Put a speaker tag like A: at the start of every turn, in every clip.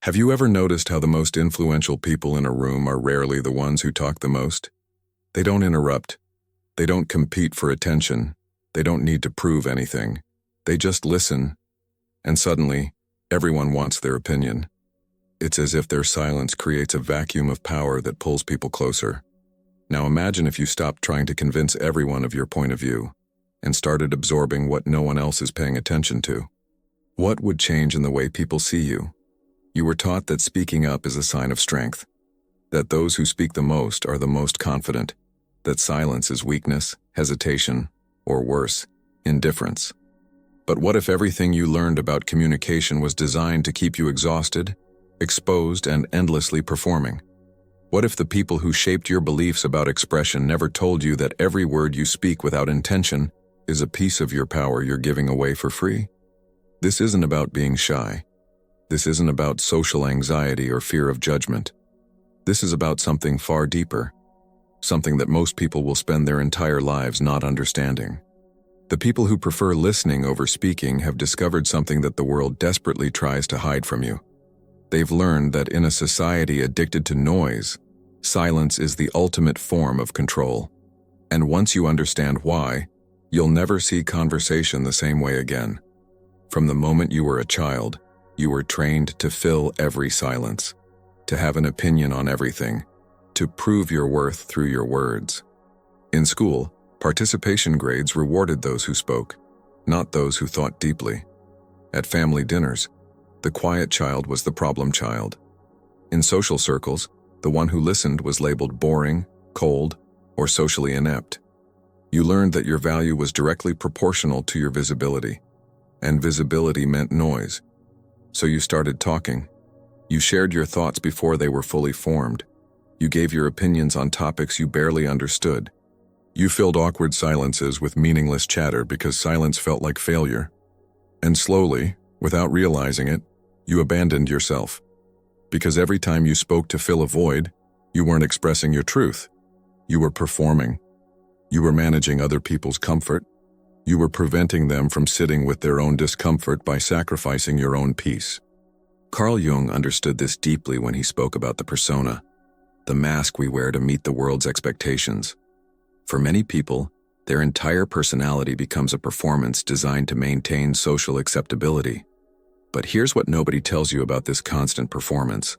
A: Have you ever noticed how the most influential people in a room are rarely the ones who talk the most? They don't interrupt. They don't compete for attention. They don't need to prove anything. They just listen, and suddenly, everyone wants their opinion. It's as if their silence creates a vacuum of power that pulls people closer. Now imagine if you stopped trying to convince everyone of your point of view and started absorbing what no one else is paying attention to. What would change in the way people see you? You were taught that speaking up is a sign of strength, that those who speak the most are the most confident, that silence is weakness, hesitation, or worse, indifference. But what if everything you learned about communication was designed to keep you exhausted, exposed, and endlessly performing? What if the people who shaped your beliefs about expression never told you that every word you speak without intention is a piece of your power you're giving away for free? This isn't about being shy. This isn't about social anxiety or fear of judgment. This is about something far deeper, something that most people will spend their entire lives not understanding. The people who prefer listening over speaking have discovered something that the world desperately tries to hide from you. They've learned that in a society addicted to noise, silence is the ultimate form of control. And once you understand why, you'll never see conversation the same way again. From the moment you were a child, you were trained to fill every silence, to have an opinion on everything, to prove your worth through your words. In school, participation grades rewarded those who spoke, not those who thought deeply. At family dinners, the quiet child was the problem child. In social circles, the one who listened was labeled boring, cold, or socially inept. You learned that your value was directly proportional to your visibility, and visibility meant noise. So you started talking. You shared your thoughts before they were fully formed. You gave your opinions on topics you barely understood. You filled awkward silences with meaningless chatter because silence felt like failure. And slowly, without realizing it, you abandoned yourself. Because every time you spoke to fill a void, you weren't expressing your truth. You were performing. You were managing other people's comfort. You were preventing them from sitting with their own discomfort by sacrificing your own peace. Carl Jung understood this deeply when he spoke about the persona, the mask we wear to meet the world's expectations. For many people, their entire personality becomes a performance designed to maintain social acceptability. But here's what nobody tells you about this constant performance.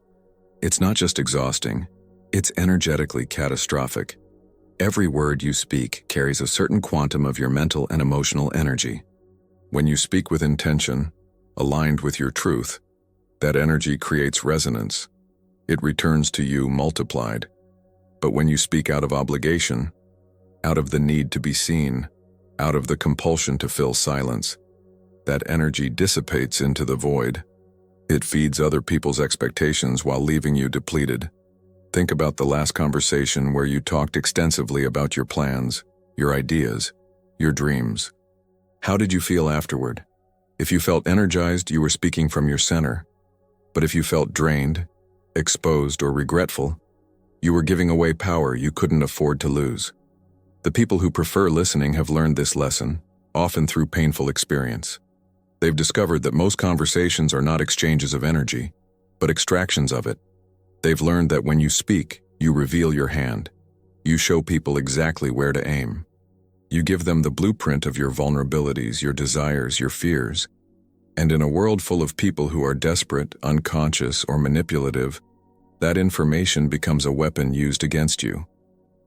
A: It's not just exhausting, it's energetically catastrophic. Every word you speak carries a certain quantum of your mental and emotional energy. When you speak with intention, aligned with your truth, that energy creates resonance. It returns to you multiplied. But when you speak out of obligation, out of the need to be seen, out of the compulsion to fill silence, that energy dissipates into the void. It feeds other people's expectations while leaving you depleted. Think about the last conversation where you talked extensively about your plans, your ideas, your dreams. How did you feel afterward? If you felt energized, you were speaking from your center. But if you felt drained, exposed, or regretful, you were giving away power you couldn't afford to lose. The people who prefer listening have learned this lesson, often through painful experience. They've discovered that most conversations are not exchanges of energy, but extractions of it. They've learned that when you speak, you reveal your hand. You show people exactly where to aim. You give them the blueprint of your vulnerabilities, your desires, your fears. And in a world full of people who are desperate, unconscious, or manipulative, that information becomes a weapon used against you.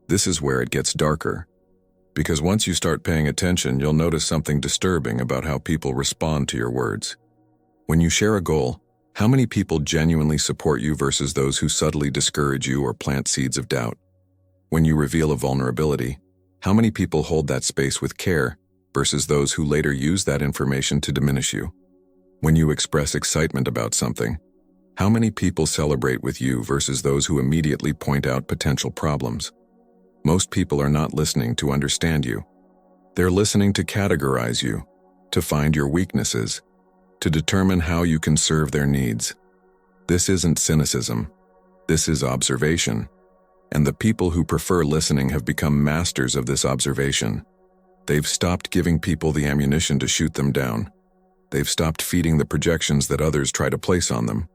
A: This is where it gets darker. Because once you start paying attention, you'll notice something disturbing about how people respond to your words. When you share a goal, how many people genuinely support you versus those who subtly discourage you or plant seeds of doubt? When you reveal a vulnerability, how many people hold that space with care versus those who later use that information to diminish you? When you express excitement about something, how many people celebrate with you versus those who immediately point out potential problems? Most people are not listening to understand you. They're listening to categorize you, to find your weaknesses, to determine how you can serve their needs. This isn't cynicism. This is observation. And the people who prefer listening have become masters of this observation. They've stopped giving people the ammunition to shoot them down. They've stopped feeding the projections that others try to place on them.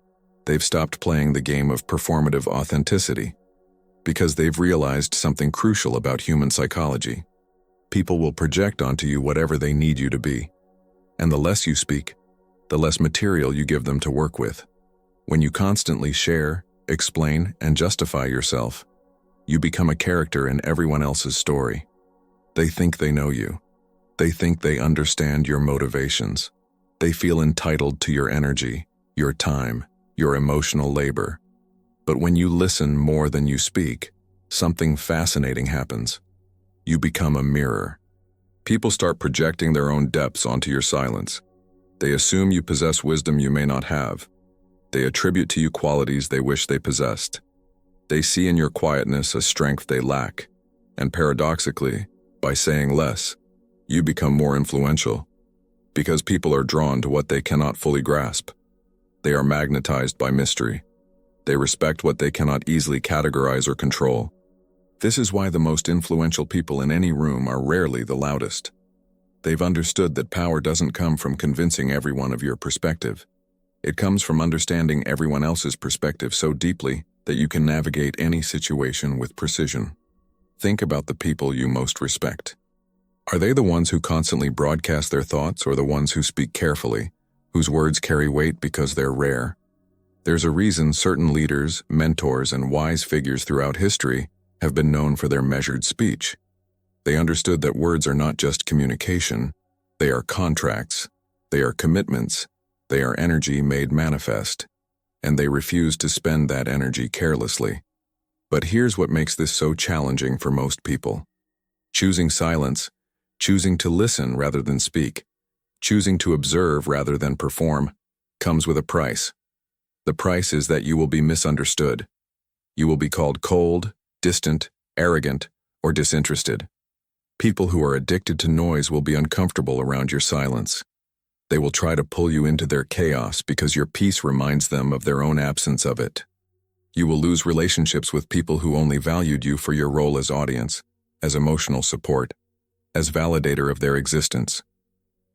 A: They've stopped playing the game of performative authenticity because they've realized something crucial about human psychology. People will project onto you whatever they need you to be. And the less you speak, the less material you give them to work with. When you constantly share, explain, and justify yourself, you become a character in everyone else's story. They think they know you. They think they understand your motivations. They feel entitled to your energy, your time, your emotional labor. But when you listen more than you speak, something fascinating happens. You become a mirror. People start projecting their own depths onto your silence. They assume you possess wisdom you may not have. They attribute to you qualities they wish they possessed. They see in your quietness a strength they lack. And paradoxically, by saying less, you become more influential. Because people are drawn to what they cannot fully grasp. They are magnetized by mystery. They respect what they cannot easily categorize or control. This is why the most influential people in any room are rarely the loudest. They've understood that power doesn't come from convincing everyone of your perspective. It comes from understanding everyone else's perspective so deeply that you can navigate any situation with precision. Think about the people you most respect. Are they the ones who constantly broadcast their thoughts, or the ones who speak carefully, whose words carry weight because they're rare? There's a reason certain leaders, mentors, and wise figures throughout history have been known for their measured speech. They understood that words are not just communication, they are contracts, they are commitments, they are energy made manifest, and they refuse to spend that energy carelessly. But here's what makes this so challenging for most people. Choosing silence, choosing to listen rather than speak, choosing to observe rather than perform, comes with a price. The price is that you will be misunderstood. You will be called cold, distant, arrogant, or disinterested. People who are addicted to noise will be uncomfortable around your silence. They will try to pull you into their chaos because your peace reminds them of their own absence of it. You will lose relationships with people who only valued you for your role as audience, as emotional support, as validator of their existence.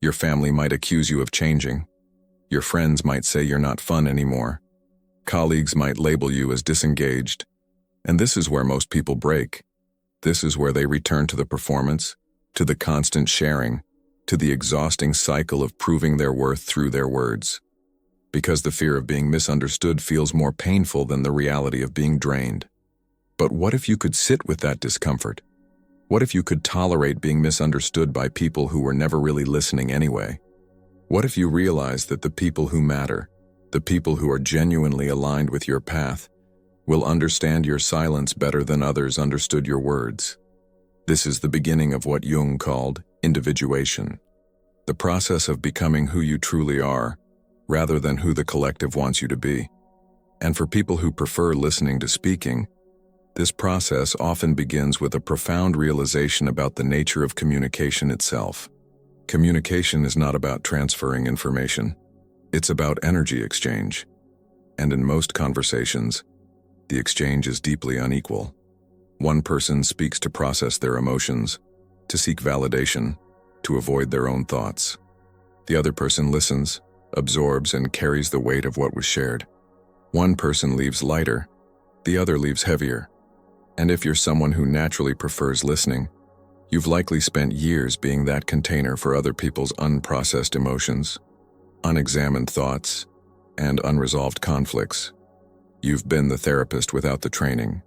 A: Your family might accuse you of changing. Your friends might say you're not fun anymore. Colleagues might label you as disengaged. And this is where most people break. This is where they return to the performance, to the constant sharing, to the exhausting cycle of proving their worth through their words. Because the fear of being misunderstood feels more painful than the reality of being drained. But what if you could sit with that discomfort? What if you could tolerate being misunderstood by people who were never really listening anyway? What if you realized that the people who matter, the people who are genuinely aligned with your path, will understand your silence better than others understood your words? This is the beginning of what Jung called individuation, the process of becoming who you truly are, rather than who the collective wants you to be. And for people who prefer listening to speaking, this process often begins with a profound realization about the nature of communication itself. Communication is not about transferring information. It's about energy exchange. And in most conversations, the exchange is deeply unequal. One person speaks to process their emotions, to seek validation, to avoid their own thoughts. The other person listens, absorbs, and carries the weight of what was shared. One person leaves lighter, the other leaves heavier. And if you're someone who naturally prefers listening, you've likely spent years being that container for other people's unprocessed emotions, unexamined thoughts, and unresolved conflicts. You've been the therapist without the training,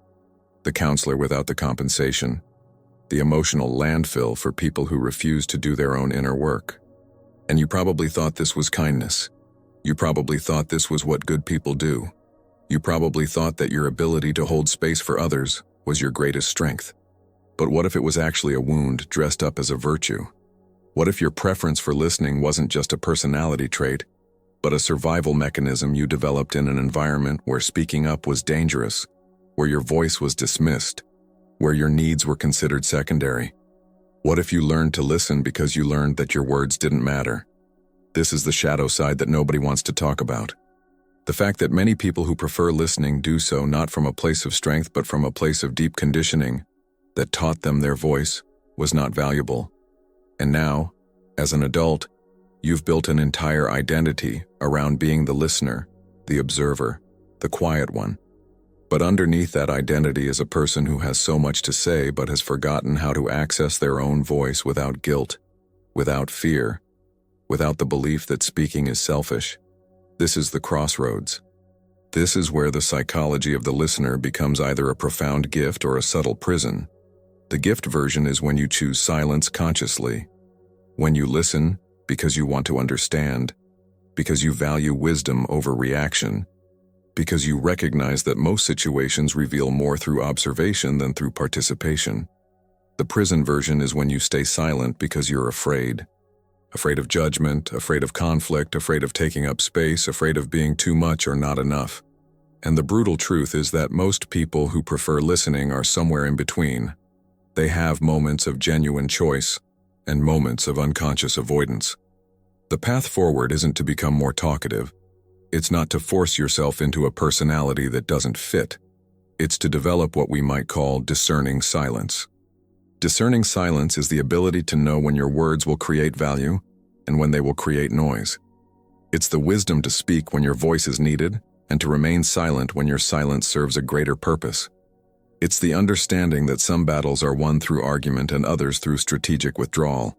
A: the counselor without the compensation, the emotional landfill for people who refuse to do their own inner work. And you probably thought this was kindness. You probably thought this was what good people do. You probably thought that your ability to hold space for others was your greatest strength. But what if it was actually a wound dressed up as a virtue? What if your preference for listening wasn't just a personality trait, but a survival mechanism you developed in an environment where speaking up was dangerous, where your voice was dismissed, where your needs were considered secondary? What if you learned to listen because you learned that your words didn't matter? This is the shadow side that nobody wants to talk about. The fact that many people who prefer listening do so not from a place of strength but from a place of deep conditioning that taught them their voice was not valuable. And now, as an adult, you've built an entire identity around being the listener, the observer, the quiet one. But underneath that identity is a person who has so much to say but has forgotten how to access their own voice without guilt, without fear, without the belief that speaking is selfish. This is the crossroads. This is where the psychology of the listener becomes either a profound gift or a subtle prison. The gift version is when you choose silence consciously, when you listen because you want to understand, because you value wisdom over reaction, because you recognize that most situations reveal more through observation than through participation. The prison version is when you stay silent because you're afraid. Afraid of judgment, afraid of conflict, afraid of taking up space, afraid of being too much or not enough. And the brutal truth is that most people who prefer listening are somewhere in between. They have moments of genuine choice and moments of unconscious avoidance. The path forward isn't to become more talkative. It's not to force yourself into a personality that doesn't fit. It's to develop what we might call discerning silence. Discerning silence is the ability to know when your words will create value and when they will create noise. It's the wisdom to speak when your voice is needed and to remain silent when your silence serves a greater purpose. It's the understanding that some battles are won through argument and others through strategic withdrawal.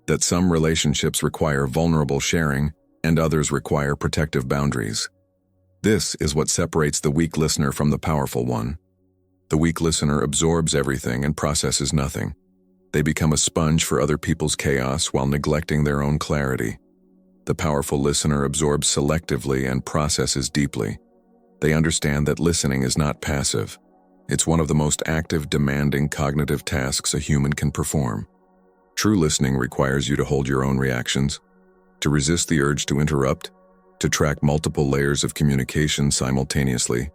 A: That some relationships require vulnerable sharing and others require protective boundaries. This is what separates the weak listener from the powerful one. The weak listener absorbs everything and processes nothing. They become a sponge for other people's chaos while neglecting their own clarity. The powerful listener absorbs selectively and processes deeply. They understand that listening is not passive. It's one of the most active, demanding cognitive tasks a human can perform. True listening requires you to hold your own reactions, to resist the urge to interrupt, to track multiple layers of communication simultaneously,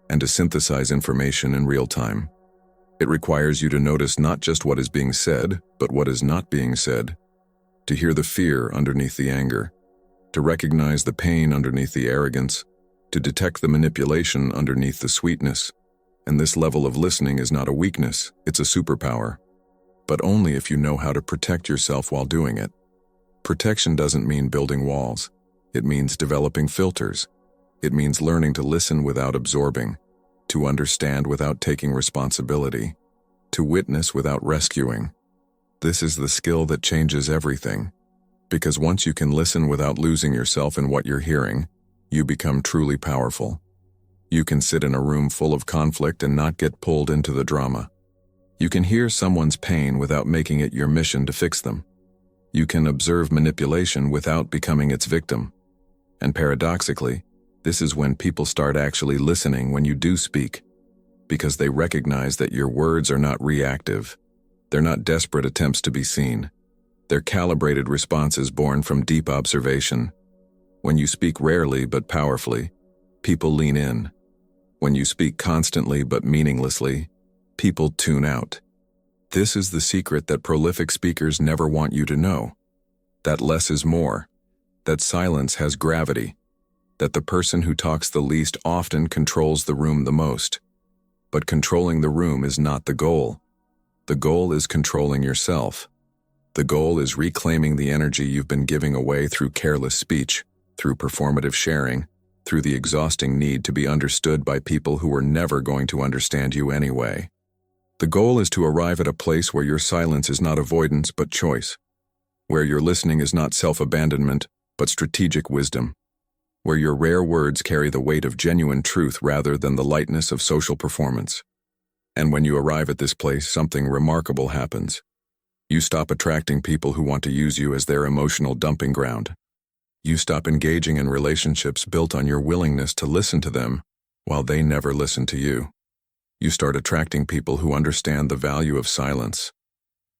A: and to synthesize information in real time. It requires you to notice not just what is being said, but what is not being said, to hear the fear underneath the anger, to recognize the pain underneath the arrogance, to detect the manipulation underneath the sweetness. And this level of listening is not a weakness, it's a superpower. But only if you know how to protect yourself while doing it. Protection doesn't mean building walls. It means developing filters. It means learning to listen without absorbing, to understand without taking responsibility, to witness without rescuing. This is the skill that changes everything. Because once you can listen without losing yourself in what you're hearing, you become truly powerful. You can sit in a room full of conflict and not get pulled into the drama. You can hear someone's pain without making it your mission to fix them. You can observe manipulation without becoming its victim. And paradoxically, this is when people start actually listening when you do speak, because they recognize that your words are not reactive. They're not desperate attempts to be seen. They're calibrated responses born from deep observation. When you speak rarely but powerfully, people lean in. When you speak constantly but meaninglessly, people tune out. This is the secret that prolific speakers never want you to know. That less is more. That silence has gravity. That the person who talks the least often controls the room the most. But controlling the room is not the goal. The goal is controlling yourself. The goal is reclaiming the energy you've been giving away through careless speech, through performative sharing, through the exhausting need to be understood by people who are never going to understand you anyway. The goal is to arrive at a place where your silence is not avoidance but choice, where your listening is not self-abandonment but strategic wisdom, where your rare words carry the weight of genuine truth rather than the lightness of social performance. And when you arrive at this place, something remarkable happens. You stop attracting people who want to use you as their emotional dumping ground. You stop engaging in relationships built on your willingness to listen to them while they never listen to you. You start attracting people who understand the value of silence,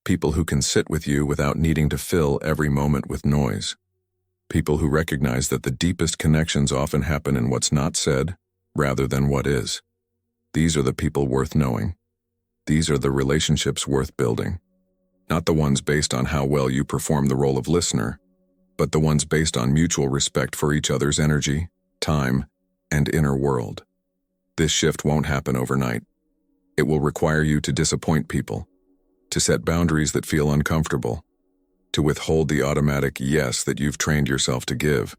A: people who can sit with you without needing to fill every moment with noise, people who recognize that the deepest connections often happen in what's not said rather than what is. These are the people worth knowing. These are the relationships worth building. Not the ones based on how well you perform the role of listener, but the ones based on mutual respect for each other's energy, time, and inner world. This shift won't happen overnight. It will require you to disappoint people, to set boundaries that feel uncomfortable, to withhold the automatic yes that you've trained yourself to give.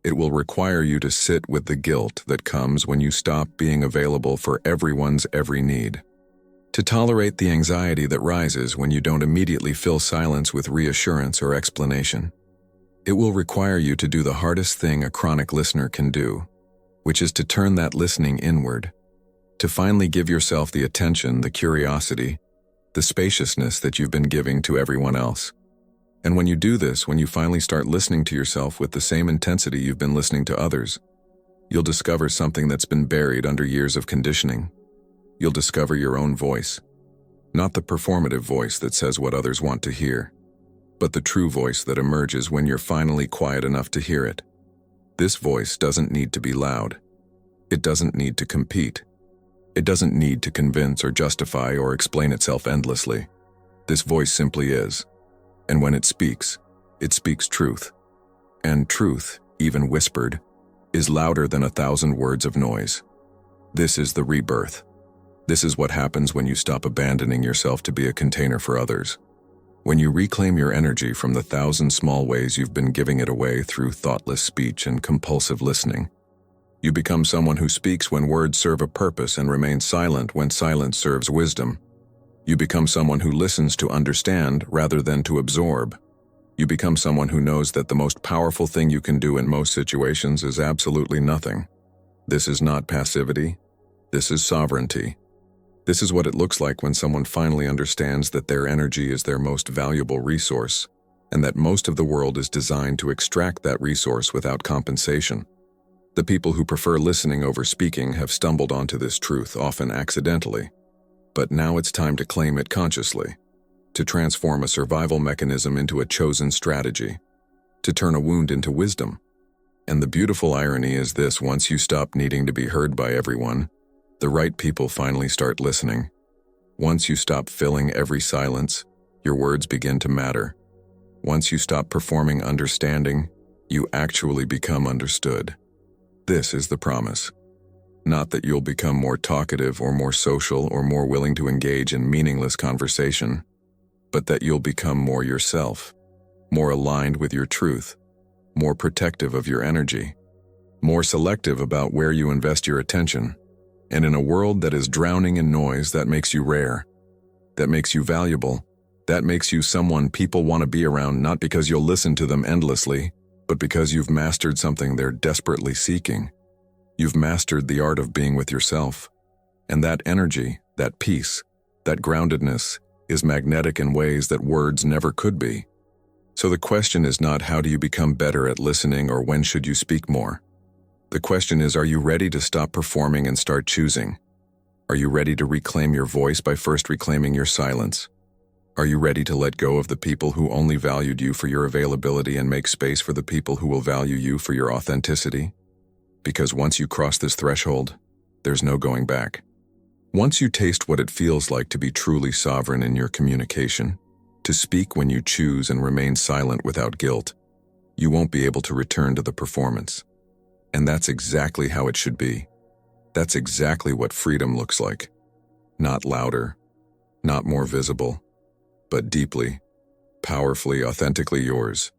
A: It will require you to sit with the guilt that comes when you stop being available for everyone's every need. To tolerate the anxiety that rises when you don't immediately fill silence with reassurance or explanation. It will require you to do the hardest thing a chronic listener can do, which is to turn that listening inward, to finally give yourself the attention, the curiosity, the spaciousness that you've been giving to everyone else. And when you do this, when you finally start listening to yourself with the same intensity you've been listening to others, you'll discover something that's been buried under years of conditioning. You'll discover your own voice, not the performative voice that says what others want to hear, but the true voice that emerges when you're finally quiet enough to hear it. This voice doesn't need to be loud. It doesn't need to compete. It doesn't need to convince or justify or explain itself endlessly. This voice simply is. And when it speaks truth. And truth, even whispered, is louder than 1,000 words of noise. This is the rebirth. This is what happens when you stop abandoning yourself to be a container for others. When you reclaim your energy from the 1,000 small ways you've been giving it away through thoughtless speech and compulsive listening. You become someone who speaks when words serve a purpose and remains silent when silence serves wisdom. You become someone who listens to understand rather than to absorb. You become someone who knows that the most powerful thing you can do in most situations is absolutely nothing. This is not passivity. This is sovereignty. This is what it looks like when someone finally understands that their energy is their most valuable resource, and that most of the world is designed to extract that resource without compensation. The people who prefer listening over speaking have stumbled onto this truth, often accidentally. But now it's time to claim it consciously, to transform a survival mechanism into a chosen strategy, to turn a wound into wisdom. And the beautiful irony is this: once you stop needing to be heard by everyone, the right people finally start listening. Once you stop filling every silence, your words begin to matter. Once you stop performing understanding, you actually become understood. This is the promise. Not that you'll become more talkative or more social or more willing to engage in meaningless conversation, but that you'll become more yourself, more aligned with your truth, more protective of your energy, more selective about where you invest your attention. And in a world that is drowning in noise, that makes you rare, that makes you valuable, that makes you someone people want to be around, not because you'll listen to them endlessly, but because you've mastered something they're desperately seeking. You've mastered the art of being with yourself. And that energy, that peace, that groundedness is magnetic in ways that words never could be. So the question is not how do you become better at listening or when should you speak more. The question is, are you ready to stop performing and start choosing? Are you ready to reclaim your voice by first reclaiming your silence? Are you ready to let go of the people who only valued you for your availability and make space for the people who will value you for your authenticity? Because once you cross this threshold, there's no going back. Once you taste what it feels like to be truly sovereign in your communication, to speak when you choose and remain silent without guilt, you won't be able to return to the performance. And that's exactly how it should be. That's exactly what freedom looks like. Not louder, not more visible, but deeply, powerfully, authentically yours.